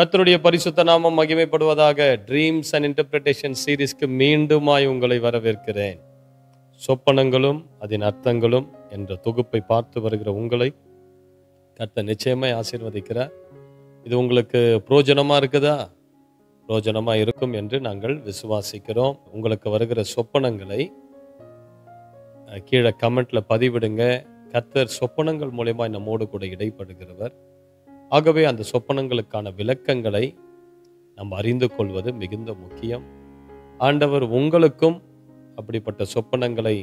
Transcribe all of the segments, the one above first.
கர்த்தருடைய பரிசுத்த நாமம் மகிமைப்படுவதாக. ட்ரீம்ஸ் அண்ட் இன்டர்பிரேஷன் சீரீஸ்க்கு மீண்டுமாய் உங்களை வரவேற்கிறேன். சொப்பனங்களும் அதன் அர்த்தங்களும் என்ற தொகுப்பை பார்த்து வருகிற உங்களை கர்த்தர் நிச்சயமாய் ஆசீர்வதிக்கிறார். இது உங்களுக்கு புரோஜனமா இருக்குதா? புரோஜனமா இருக்கும் என்று நாங்கள் விசுவாசிக்கிறோம். உங்களுக்கு வருகிற சொப்பனங்களை கீழே கமெண்ட்ல பதிவிடுங்க. கர்த்தர் சொப்பனங்கள் மூலமா நம்மோடு கூட இடைப்படுகிறவர். ஆகவே அந்த சொப்பனங்களுக்கான விளக்கங்களை நாம் அறிந்து கொள்வது மிகுந்த முக்கியம். ஆண்டவர் உங்களுக்கும் அப்படிப்பட்ட சொப்பனங்களை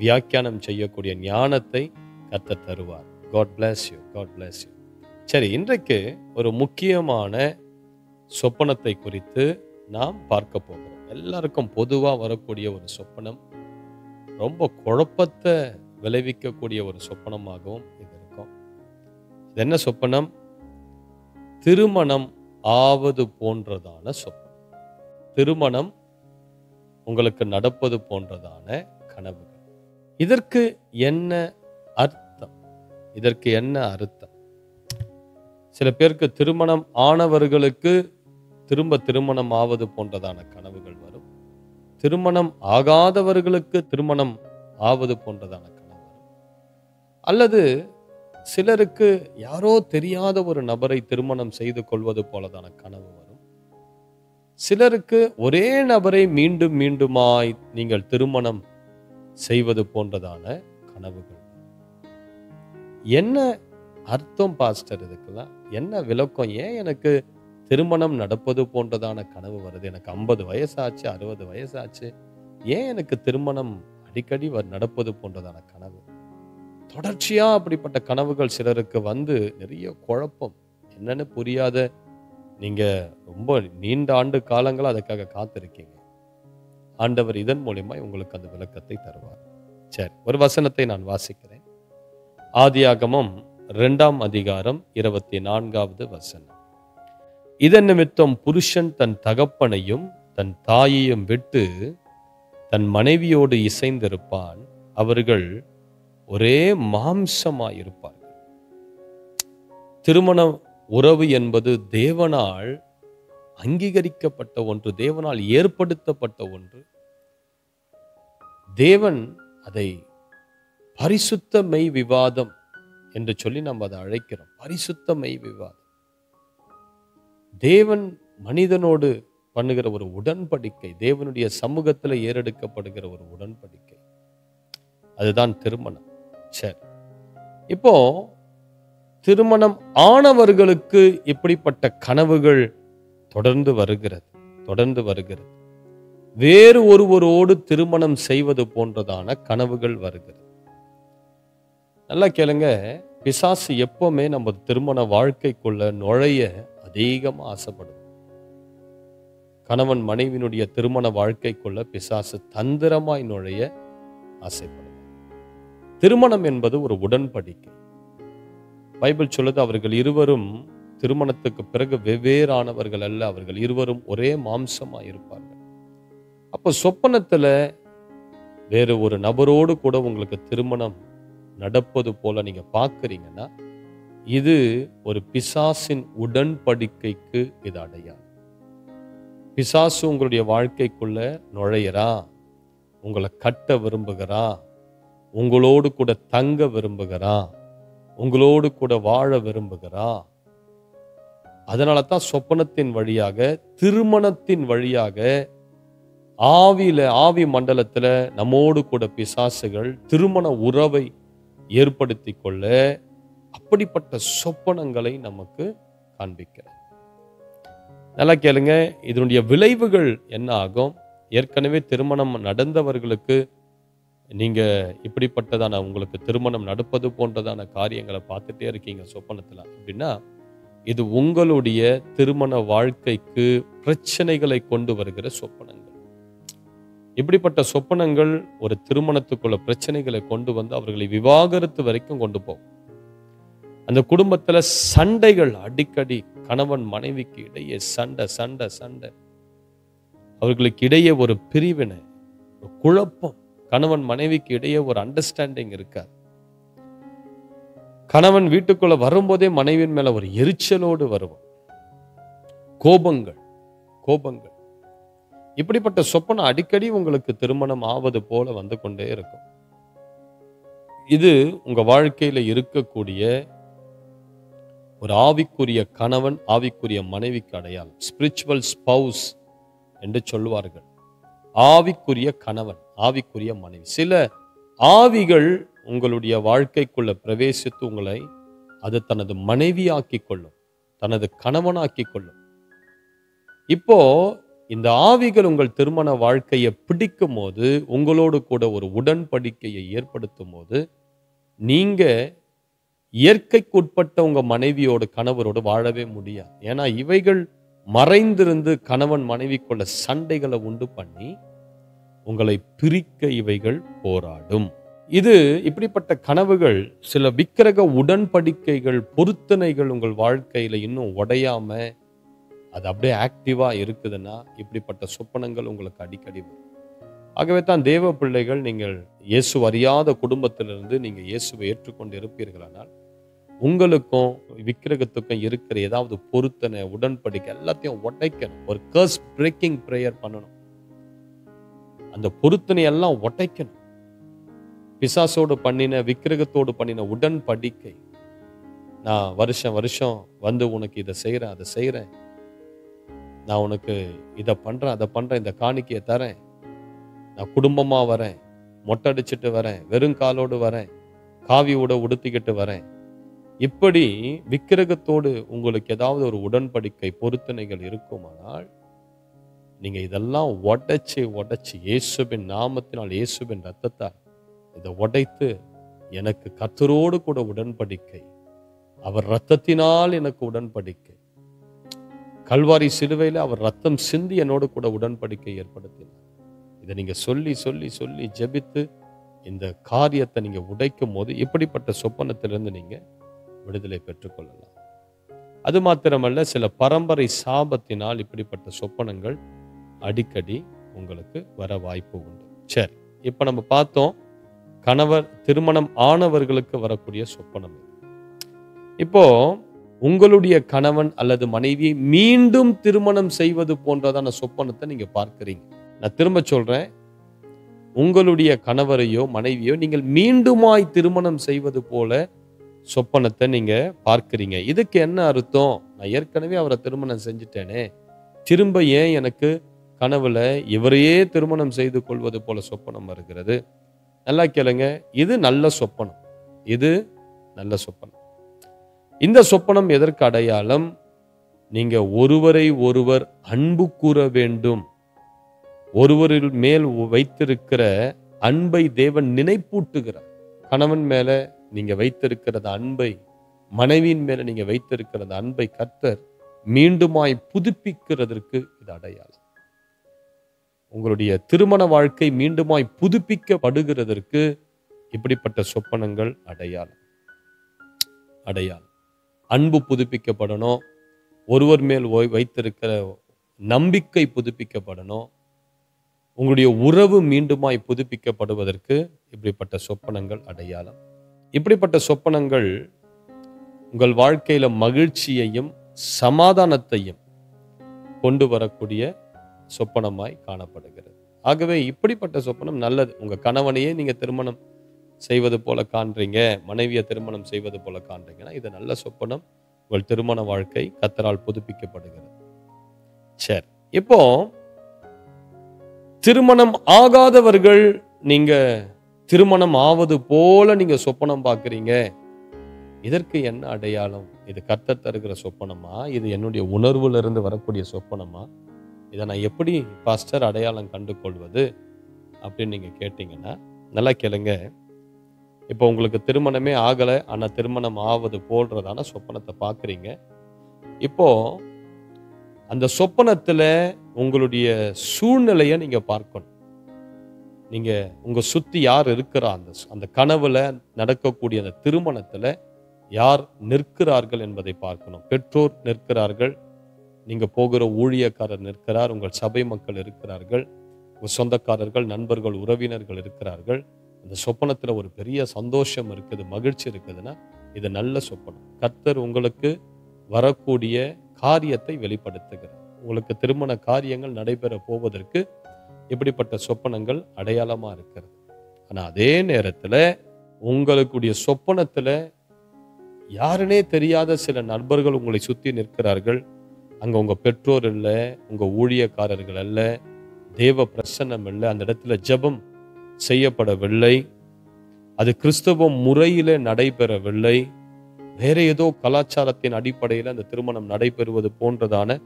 வியாக்கியானம் செய்யக்கூடிய ஞானத்தை கர்த்தர் தருவார். God bless you, God bless you. சரி, இன்றைக்கு ஒரு முக்கியமான சொப்பனத்தை குறித்து நாம் பார்க்க போகிறோம். எல்லாருக்கும் பொதுவாக வரக்கூடிய ஒரு சொப்பனம், ரொம்ப குழப்பத்தை விளைவிக்கக்கூடிய ஒரு சொப்பனமாகவும் இது இருக்கும். இது என்ன சொப்பனம்? திருமணம் ஆவது போன்றதான சொப்பனம். திருமணம் உங்களுக்கு நடப்பது போன்றதான கனவுகள். இதற்கு என்ன அர்த்தம்? இதற்கு என்ன அர்த்தம்? சில பேருக்கு திருமணம் ஆனவர்களுக்கு திரும்ப திருமணம் ஆவது போன்றதான கனவுகள் வரும். திருமணம் ஆகாதவர்களுக்கு திருமணம் ஆவது போன்றதான கனவு வரும். அல்லது சிலருக்கு யாரோ தெரியாத ஒரு நபரை திருமணம் செய்து கொள்வது போலதான கனவு வரும். சிலருக்கு ஒரே நபரை மீண்டும் மீண்டுமாய் நீங்கள் திருமணம் செய்வது போன்றதான கனவுகள். என்ன அர்த்தம் பாஸ்டர் இதுக்கெல்லாம்? என்ன விளக்கம்? ஏன் எனக்கு திருமணம் நடப்பது போன்றதான கனவு வருது? எனக்கு 50 வயசாச்சு, 60 வயசாச்சு, ஏன் எனக்கு திருமணம் அடிக்கடி நடப்பது போன்றதான கனவு? தொடர்ச்சியா அப்படிப்பட்ட கனவுகள் சிலருக்கு வந்து நிறைய குழப்பம், என்னன்னு புரியாத நீங்க ரொம்ப நீண்ட ஆண்டு காலங்களா அதுக்காக காத்திருக்கீங்க. ஆண்டவர் இதன் மூலமா உங்களுக்கு அந்த விளக்கத்தை தருவார். சரி, ஒரு வசனத்தை நான் வாசிக்கிறேன். ஆதியாகமம் 2ஆம் அதிகாரம் 24வது வசனம். இதன் நிமித்தம் புருஷன் தன் தகப்பனையும் தன் தாயையும் விட்டு தன் மனைவியோடு இசைந்திருப்பான், அவர்கள் ஒரே மாம்சமாயிருப்பார்கள். திருமண உறவு என்பது தேவனால் அங்கீகரிக்கப்பட்ட ஒன்று, தேவனால் ஏற்படுத்தப்பட்ட ஒன்று. தேவன் அதை பரிசுத்த மெய் விவாதம் என்று சொல்லி நம்ம அதை அழைக்கிறோம். பரிசுத்த மெய் விவாதம். தேவன் மனிதனோடு பண்ணுகிற ஒரு உடன்படிக்கை, தேவனுடைய சமூகத்தில் ஏறெடுக்கப்படுகிற ஒரு உடன்படிக்கை, அதுதான் திருமணம். சரி, இப்போ திருமணம் ஆனவர்களுக்கு இப்படிப்பட்ட கனவுகள் தொடர்ந்து வருகிறது. வேறு ஒருவரோடு திருமணம் செய்வது போன்றதான கனவுகள் வருகிறது. நல்லா கேளுங்க, பிசாசு எப்பவுமே நம்ம திருமண வாழ்க்கைக்குள்ள நுழைய அதிகமா ஆசைப்படும். கணவன் மனைவியினுடைய திருமண வாழ்க்கைக்குள்ள பிசாசு தந்திரமாய் நுழைய ஆசைப்படும். திருமணம் என்பது ஒரு உடன்படிக்கை. பைபிள் சொல்லுது, அவர்கள் இருவரும் திருமணத்துக்கு பிறகு வெவ்வேறானவர்கள் அல்ல, அவர்கள் இருவரும் ஒரே மாம்சமா இருப்பார்கள். அப்போ சொப்பனத்துல வேறு ஒரு நபரோடு கூட உங்களுக்கு திருமணம் நடப்பது போல நீங்க பார்க்கறீங்கன்னா, இது ஒரு பிசாசின் உடன்படிக்கைக்கு இது அடையாளம். பிசாசு உங்களுடைய வாழ்க்கைக்குள்ள நுழையறா, உங்களை கட்ட விரும்புகிறா, உங்களோடு கூட தங்க விரும்புகிறா, உங்களோடு கூட வாழ விரும்புகிறா. அதனால தான் சொப்பனத்தின் வழியாக, திருமணத்தின் வழியாக, ஆவி மண்டலத்துல நம்மோடு கூட பிசாசுகள் திருமண உறவை ஏற்படுத்தி கொள்ள அப்படிப்பட்ட சொப்பனங்களை நமக்கு காண்பிக்கிறார். நல்லா கேளுங்க, இதனுடைய விளைவுகள் என்ன ஆகும்? ஏற்கனவே திருமணம் நடந்தவர்களுக்கு நீங்க இப்படிப்பட்டதான உங்களுக்கு திருமணம் நடப்பது போன்றதான காரியங்களை பார்த்துட்டே இருக்கீங்க சொப்பனத்துல அப்படின்னா, இது உங்களுடைய திருமண வாழ்க்கைக்கு பிரச்சனைகளை கொண்டு வருகிற சொப்பனங்கள். இப்படிப்பட்ட சொப்பனங்கள் ஒரு திருமணத்துக்குள்ள பிரச்சனைகளை கொண்டு வந்து அவர்களை விவாகரத்து வரைக்கும் கொண்டு போகும். அந்த குடும்பத்துல சண்டைகள் அடிக்கடி, கணவன் மனைவிக்கு இடையே சண்டை, அவர்களுக்கு இடையே ஒரு பிரிவினை, ஒரு குழப்பம், கணவன் மனைவிக்கு இடையே ஒரு அண்டர்ஸ்டாண்டிங் இருக்காது. கணவன் வீட்டுக்குள்ள வரும்போதே மனைவியின் மேல ஒரு எரிச்சலோடு வருவான். கோபங்கள் கோபங்கள் இப்படிப்பட்ட சொப்பனம் அடிக்கடி உங்களுக்கு திருமணம் ஆவது போல வந்து கொண்டே இருக்கும். இது உங்க வாழ்க்கையில இருக்கக்கூடிய ஒரு ஆவிக்குரிய கணவன், ஆவிக்குரிய மனைவிக்கு அடையாளம். ஸ்பிரிச்சுவல் ஸ்பவுஸ் என்று சொல்வார்கள். ஆவிக்குரிய கணவன், ஆவிக்குரிய மனைவி. சில ஆவிகள் உங்களுடைய வாழ்க்கைக்குள்ள பிரவேசித்து உங்களை அது தனது மனைவியாக்கி கொள்ளும், தனது கணவனாக்கி கொள்ளும். இப்போ இந்த ஆவிகள் உங்கள் திருமண வாழ்க்கையை பிடிக்கும் போது, உங்களோடு கூட ஒரு உடன்படிக்கையை ஏற்படுத்தும் போது, நீங்க இயற்கைக்கு உட்பட்ட உங்க மனைவியோடு கணவரோடு வாழவே முடியாது. ஏன்னா இவைகள் மறைந்திருந்து கணவன் மனைவிக்குள்ள சண்டைகளை உண்டு பண்ணி உங்களை பிரிக்க இவைகள் போராடும். இது இப்படிப்பட்ட கனவுகள், சில விக்கிரக உடன்படிக்கைகள், பொருத்தனைகள் உங்கள் வாழ்க்கையில இன்னும் உடையாம அது அப்படியே ஆக்டிவா இருக்குதுன்னா இப்படிப்பட்ட சொப்பனங்கள் உங்களுக்கு அடிக்கடி வரும். ஆகவே தான் தேவ பிள்ளைகள், நீங்கள் இயேசு அறியாத குடும்பத்திலிருந்து நீங்க இயேசுவை ஏற்றுக்கொண்டு இருப்பீர்களானால் உங்களுக்கும் விக்கிரகத்துக்கும் இருக்கிற ஏதாவது பொருத்தனை, உடன்படிக்கை எல்லாத்தையும் உடைக்கணும். ஒரு கர்ஸ் பிரேக்கிங் பிரேயர் பண்ணணும். அந்த பொருத்தனை எல்லாம் உடைக்கணும். பிசாசோடு பண்ணின, விக்கிரகத்தோடு பண்ணின உடன்படிக்கை, நான் வருஷம் வருஷம் வந்து உனக்கு இதை செய்யறேன், அதை செய்யறேன், நான் உனக்கு இதை பண்றேன், அதை பண்றேன், இந்த காணிக்கையை தரேன், நான் குடும்பமா வரேன், மொட்டை அடிச்சுட்டு வரேன், வெறும் காலோடு வரேன், காவி உடுத்திக்கிட்டு வரேன். இப்படி விக்கிரகத்தோடு உங்களுக்கு ஏதாவது ஒரு உடன்படிக்கை, பொருத்தனைகள் இருக்குமானால் நீங்க இதெல்லாம் உடைச்சு இயேசுவின் நாமத்தினால், இயேசுவின் ரத்தத்தால் இதை உடைத்து, எனக்கு கர்த்தரோடு கூட உடன்படிக்கை, அவர் ரத்தத்தினால் எனக்கு உடன்படிக்கை, கல்வாரி சிலுவையில் அவர் ரத்தம் சிந்தி என்னோடு கூட உடன்படிக்கை ஏற்படுத்தினார். இதை நீங்க சொல்லி சொல்லி சொல்லி ஜெபித்து இந்த காரியத்தை நீங்க உடைக்கும் போது இப்படிப்பட்ட சொப்பனத்திலிருந்து நீங்க விடுதலை பெற்றுக்கொள்ளலாம். அது மாத்திரமல்ல, சில பரம்பரை சாபத்தினால் இப்படிப்பட்ட சொப்பனங்கள் அடிக்கடி உங்களுக்கு வர வாய்ப்பு உண்டு. சரி, இப்ப நம்ம பார்த்தோம் கணவர், திருமணம் ஆனவர்களுக்கு வரக்கூடிய சொப்பனம். இப்போ உங்களுடைய கணவன் அல்லது மனைவியை மீண்டும் திருமணம் செய்வது போன்றதான சொப்பனத்தை நீங்க பார்க்கிறீங்க. நான் திரும்ப சொல்றேன், உங்களுடைய கணவரையோ மனைவியோ நீங்கள் மீண்டுமாய் திருமணம் செய்வது போல சொப்பனத்தை நீங்க பார்க்கிறீங்க. இதுக்கு என்ன அர்த்தம்? நான் ஏற்கனவே அவரை திருமணம் செஞ்சுட்டேனே, திரும்ப ஏன் எனக்கு கனவுல இவரையே திருமணம் செய்து கொள்வது போல சொப்பனம் வருகிறது? நல்லா கேளுங்க, இது நல்ல சொப்பனம். இது நல்ல சொப்பனம். இந்த சொப்பனம் எதற்கு அடையாளம்? நீங்க ஒருவரை ஒருவர் அன்பு கூற வேண்டும். ஒருவரில் மேல் வைத்திருக்கிற அன்பை தேவன் நினைப்பூட்டுகிறார். கணவன் மேல நீங்க வைத்திருக்கிற அன்பை, மனைவியின் மேல நீங்க வைத்திருக்கிற அன்பை கர்த்தர் மீண்டுமாய் புதுப்பிக்கிறதற்கு இது அடையாளம். உங்களுடைய திருமண வாழ்க்கை மீண்டுமாய் புதுப்பிக்கப்படுகிறதற்கு இப்படிப்பட்ட சொப்பனங்கள் அடையாளம். அடையாளம். அன்பு புதுப்பிக்கப்படணும், ஒருவர் மேல் வைத்திருக்கிற நம்பிக்கை புதுப்பிக்கப்படணும், உங்களுடைய உறவு மீண்டுமாய் புதுப்பிக்கப்படுவதற்கு இப்படிப்பட்ட சொப்பனங்கள் அடையாளம். இப்படிப்பட்ட சொப்பனங்கள் உங்கள் வாழ்க்கையில மகிழ்ச்சியையும் சமாதானத்தையும் கொண்டு வரக்கூடிய சொப்பனமாய் காணப்படுகிறது. ஆகவே இப்படிப்பட்ட சொப்பனம் நல்லது. உங்க கணவனையே நீங்க திருமணம் செய்வது போல காண்றீங்க, மனைவியை திருமணம் செய்வது போல காண்றீங்கன்னா இது நல்ல சொப்பனம். உங்கள் திருமண வாழ்க்கை கர்த்தரால் புதுப்பிக்கப்படுகிறது. சரி, இப்போ திருமணம் ஆகாதவர்கள், நீங்க திருமணம் ஆவது போல நீங்க சொப்பனம் பார்க்கிறீங்க. இதற்கு என்ன அடையாளம்? இது கர்த்தர் தருகிற சொப்பனமா? இது என்னுடைய உணர்வுல இருந்து வரக்கூடிய சொப்பனமா? இதை நான் எப்படி பாஸ்டர் அடையாளம் கண்டு கொள்வது அப்படின்னு நீங்க கேட்டீங்கன்னா, நல்லா கேளுங்க. இப்போ உங்களுக்கு திருமணமே ஆகலை, ஆனா திருமணம் ஆவது போன்றதான சொப்பனத்தை பார்க்குறீங்க. இப்போ அந்த சொப்பனத்துல உங்களுடைய சூழ்நிலையை நீங்க பார்க்கணும். நீங்க உங்க சுத்தி யார் இருக்கிறா, அந்த கனவுல நடக்கக்கூடிய அந்த திருமணத்துல யார் நிற்கிறார்கள் என்பதை பார்க்கணும். பெற்றோர் நிற்கிறார்கள், நீங்க போகிற ஊழியக்காரர் நிற்கிறார், உங்கள் சபை மக்கள் இருக்கிறார்கள், உங்கள் சொந்தக்காரர்கள், நண்பர்கள், உறவினர்கள் இருக்கிறார்கள். அந்த சொப்பனத்துல ஒரு பெரிய சந்தோஷம் இருக்குது, மகிழ்ச்சி இருக்குதுன்னா இது நல்ல சொப்பனம். கர்த்தர் உங்களுக்கு வரக்கூடிய காரியத்தை வெளிப்படுத்துகிறது. உங்களுக்கு திருமண காரியங்கள் நடைபெற போவதற்கு இப்படிப்பட்ட சொப்பனங்கள் அடையாளமா இருக்கிறது. ஆனா அதே நேரத்துல உங்களுடைய சொப்பனத்துல யாருனே தெரியாத சில நண்பர்கள் உங்களை சுத்தி நிற்கிறார்கள். அங்க உங்க பெற்றோர் இல்ல, உங்க ஊழியக்காரர்கள் அல்ல, தேவ பிரசன்னம் இல்லை, அந்த இடத்துல ஜெபம் செய்யப்படவில்லை, அது கிறிஸ்தவ முறையிலே நடைபெறவில்லை, வேற ஏதோ கலாச்சாரத்தின் அடிப்படையில் அந்த திருமணம் நடைபெறுவது போன்றதான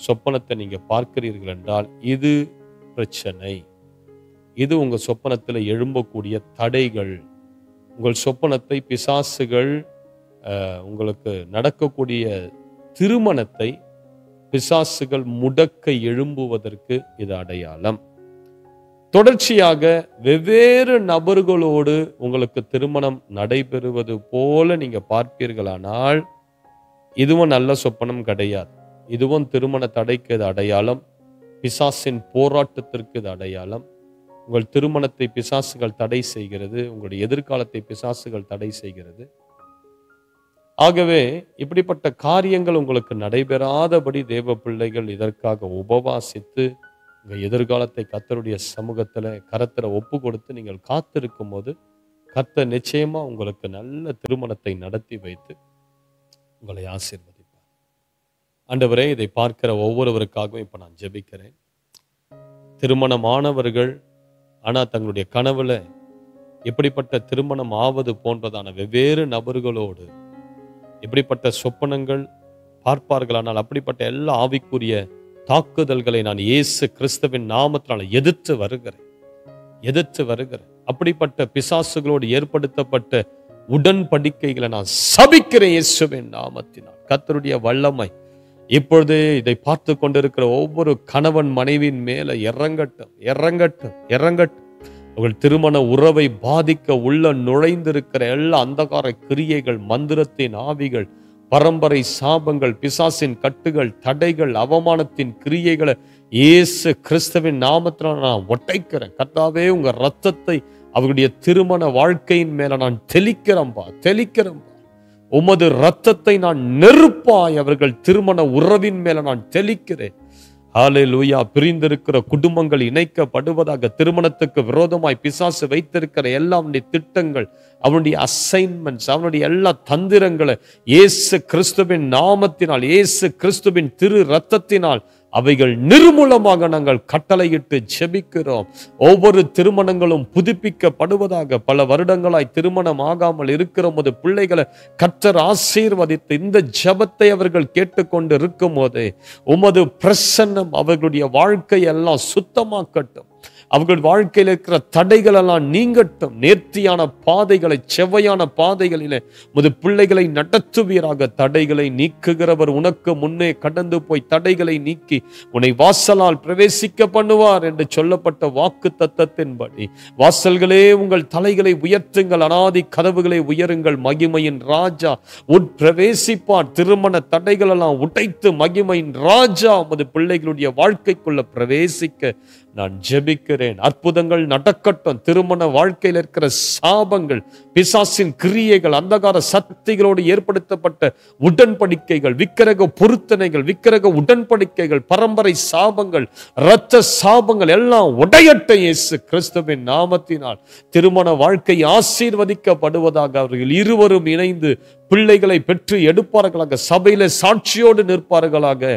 சொப்பனத்தை நீங்க பார்க்கிறீர்கள் என்றால் இது பிரச்சனை. இது உங்க சொப்பனத்தில் எழும்பக்கூடிய தடைகள். உங்கள் சொப்பனத்தை பிசாசுகள் உங்களுக்கு நடக்கக்கூடிய திருமணத்தை பிசாசுகள் முடக்க எழும்புவதற்கு இது அடையாளம். தொடர்ச்சியாக வெவ்வேறு நபர்களோடு உங்களுக்கு திருமணம் நடைபெறுவது போல நீங்க பார்ப்பீர்களானால் இதுவும் நல்ல சொப்பனம் கிடையாது. இதுவும் திருமண தடைக்கு இது அடையாளம். பிசாசின் போராட்டத்திற்கு இது அடையாளம். உங்கள் திருமணத்தை பிசாசுகள் தடை செய்கிறது. உங்களுடைய எதிர்காலத்தை பிசாசுகள் தடை செய்கிறது. ஆகவே இப்படிப்பட்ட காரியங்கள் உங்களுக்கு நடைபெறாதபடி தேவ பிள்ளைகள் இதற்காக உபவாசித்து உங்க எதிர்காலத்தை கர்த்தருடைய சமூகத்துல கரத்துல ஒப்பு கொடுத்து நீங்கள் காத்திருக்கும் போது கர்த்தர் நிச்சயமா உங்களுக்கு நல்ல திருமணத்தை நடத்தி வைத்து உங்களை ஆசீர்வதிப்பார். ஆண்டவரே, இதை பார்க்கிற ஒவ்வொருவருக்காகவும் இப்ப நான் ஜெபிக்கிறேன். திருமணமானவர்கள் ஆனா தங்களுடைய கனவுல இப்படிப்பட்ட திருமணம் ஆவது போன்றதான வெவ்வேறு நபர்களோடு இப்படிப்பட்ட சொப்பனங்கள் பார்ப்பார்களானால் அப்படிப்பட்ட எல்லா ஆவிக்குரிய தாக்குதல்களை நான் இயேசு கிறிஸ்துவின் நாமத்தினால எதிர்த்து வருகிறேன். அப்படிப்பட்ட பிசாசுகளோடு ஏற்படுத்தப்பட்ட உடன்படிக்கைகளை நான் சபிக்கிறேன் இயேசுவின் நாமத்தினால். கர்த்தருடைய வல்லமை இப்பொழுது இதை பார்த்து கொண்டிருக்கிற ஒவ்வொரு கணவன் மனைவியின் மேல இறங்கட்டும். உங்கள் திருமண உறவை பாதிக்க உள்ள நுழைந்திருக்கிற எல்லா அந்தகார கிரியைகள், மந்திரத்தின் ஆவிகள், பரம்பரை சாபங்கள், பிசாசின் கட்டுகள், தடைகள், அவமானத்தின் கிரியைகளை இயேசு கிறிஸ்துவின் நாமத்தினால் நான் ஒட்டைக்கிறேன். கர்த்தாவே, உங்க ரத்தத்தை அவருடைய திருமண வாழ்க்கையின் மேல நான் தெளிக்கிறேன்பா. உமது ரத்தத்தை நான் நெருப்பாய் அவர்கள் திருமண உறவின் மேல நான் தெளிக்கிறேன். ஹல்லேலூயா. பிரிந்திருக்கிற குடும்பங்கள் இணைக்கப்படுவதாக. திருமணத்துக்கு விரோதமாய் பிசாசு வைத்திருக்கிற எல்லா அவனுடைய திட்டங்கள், அவனுடைய அசைன்மெண்ட்ஸ், அவனுடைய எல்லா தந்திரங்களை இயேசு கிறிஸ்துவின் நாமத்தினால், இயேசு கிறிஸ்துவின் திரு ரத்தத்தினால் அவைகள் நிர்மூலமாக நாங்கள் கட்டளையிட்டு ஜெபிக்கிறோம். ஒவ்வொரு திருமணங்களும் புதுப்பிக்கப்படுவதாக. பல வருடங்களாய் திருமணம் ஆகாமல் இருக்கிற போது பிள்ளைகளை கர்த்தர் ஆசீர்வதித்து இந்த ஜெபத்தை அவர்கள் கேட்டுக்கொண்டு இருக்கும் போதே உமது பிரசன்னம் அவர்களுடைய வாழ்க்கையெல்லாம் சுத்தமாக்கட்டும். அவர்கள் வாழ்க்கையில் இருக்கிற தடைகள் எல்லாம் நீங்கட்டும். நேர்த்தியான பாதைகளை, செவ்வையான பாதைகளிலே முது பிள்ளைகளை நடத்துவீராக. தடைகளை நீக்குகிறவர் உனக்கு முன்னே கடந்து போய் தடைகளை நீக்கி உன்னை வாசலால் பிரவேசிக்க பண்ணுவார் என்று சொல்லப்பட்ட வாக்கு தத்தத்தின்படி வாசல்களே உங்கள் தலைகளை உயர்த்துங்கள், அனாதி கதவுகளை உயருங்கள், மகிமையின் ராஜா உட்பிரவேசிப்பார். திருமண தடைகள் எல்லாம் உடைத்து மகிமையின் ராஜா முது பிள்ளைகளுடைய வாழ்க்கைக்குள்ள பிரவேசிக்க நான் ஜெபிக்கிறேன். அற்புதங்கள் நடக்கட்டும். திருமண வாழ்க்கையில் இருக்கிற சாபங்கள், பிசாசின் கிரியைகள், அந்தகார சக்திகளோடு ஏற்படுத்தப்பட்ட உடன்படிக்கைகள், விக்கிரக பொருத்தனைகள், விக்கிரக உடன்படிக்கைகள், பரம்பரை சாபங்கள், இரத்த சாபங்கள் எல்லாம் உடையட்ட இயேசு கிறிஸ்துவின் நாமத்தினால். திருமண வாழ்க்கை ஆசீர்வதிக்கப்படுவதாக. அவர்கள் இருவரும் இணைந்து பிள்ளைகளை பெற்று எடுப்பார்களாக. சபையில சாட்சியோடு நிற்பார்களாக.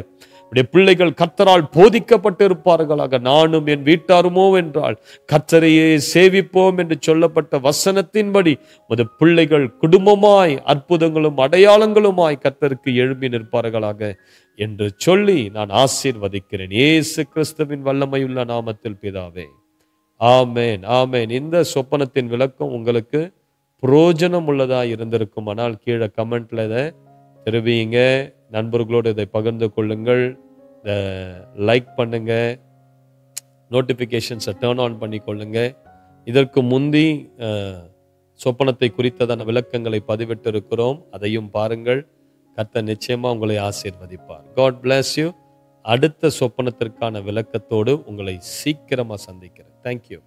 பிள்ளைகள் கர்த்தரால் போதிக்கப்பட்டு இருப்பார்களாக. நானும் என் வீட்டாருமோ என்றால் கர்த்தரையே சேவிப்போம் என்று சொல்லப்பட்ட வசனத்தின்படி உமது பிள்ளைகள் குடும்பமாய் அற்புதங்களும் அடையாளங்களுமாய் கர்த்தருக்கு எழும்பி நிற்பார்களாக என்று சொல்லி நான் ஆசீர்வதிக்கிறேன் இயேசு கிறிஸ்துவின் வல்லமையுள்ள நாமத்தில் பிதாவே. ஆமென், ஆமென். இந்த சொப்பனத்தின் விளக்கம் உங்களுக்கு பிரயோஜனம் உள்ளதா இருந்திருக்கும். ஆனால் கீழே கமெண்ட்ல இதை தெரிவிங்க. நண்பர்களோடு இதை பகிர்ந்து கொள்ளுங்கள். லைக் பண்ணுங்க. நோட்டிபிகேஷன்ஸை டர்ன் ஆன் பண்ணி கொள்ளுங்க. இதற்கு முந்தி சொப்பனத்தை குறித்ததான விளக்கங்களை பதிவிட்டு இருக்கிறோம். அதையும் பாருங்கள். கர்த்தர் நிச்சயமா உங்களை ஆசீர்வதிப்பார். God bless you. அடுத்த சொப்பனத்திற்கான விளக்கத்தோடு உங்களை சீக்கிரமா சந்திக்கிறேன். தேங்க்யூ.